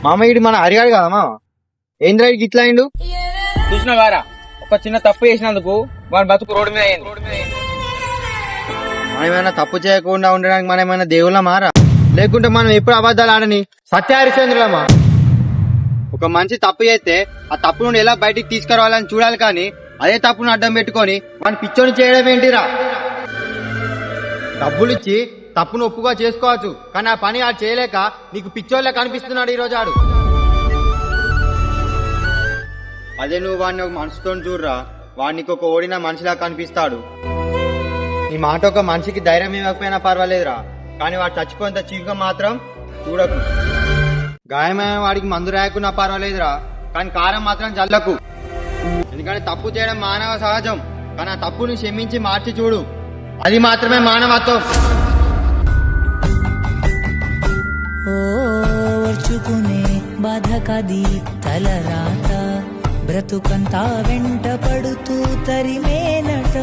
మామ ఇడు మన హరిగాడు కదా మామ ఏంద్రా ఇట్లా అయిండు. చూసిన వారా ఒక చిన్న తప్పు చేసినందుకు వాడి బతుకు రోడ్డు మీద అయింది. మనం ఏమైనా తప్పు చేయకుండా ఉండడానికి మనం ఏమైనా దేవుళ్ళ మారా, లేకుంటే మనం ఎప్పుడు అబద్ధాలు ఆడని సత్య హరిశ్చంద్రులమా? ఒక మనిషి తప్పు చేస్తే ఆ తప్పు నుండి ఎలా బయటికి తీసుకురావాలని చూడాలి, కానీ అదే తప్పును అడ్డం పెట్టుకొని మన పిచ్చోని చేయడం ఏంటిరా? డబ్బులిచ్చి తప్పును ఒప్పుగా చేసుకోవచ్చు, కానీ ఆ పని ఆడు చేయలేక నీకు పిచ్చోళ్ళ కనిపిస్తున్నాడు ఈ రోజు ఆడు. అదే నువ్వు వాడిని ఒక మనసుతో చూడరా, వాడికి ఒక ఓడిన మనిషిలా కనిపిస్తాడు. నీ మాట ఒక మనిషికి ధైర్యం ఇవ్వకపోయినా పర్వాలేదురా, కానీ వాడు చచ్చిపోయేంత చీఫ్గా మాత్రం చూడకు. గాయమైన వాడికి మందు రాయకున్నా పర్వాలేదురా, కానీ కారం మాత్రం చల్లకు. ఎందుకంటే తప్పు చేయడం మానవ సహజం, కానీ ఆ తప్పుని క్షమించి మార్చి చూడు, అది మాత్రమే మానవత్వం. ఓర్చుకునే బాధ కది తలరాత, బ్రతుకంతా వెంట పడుతూ తరిమేనట.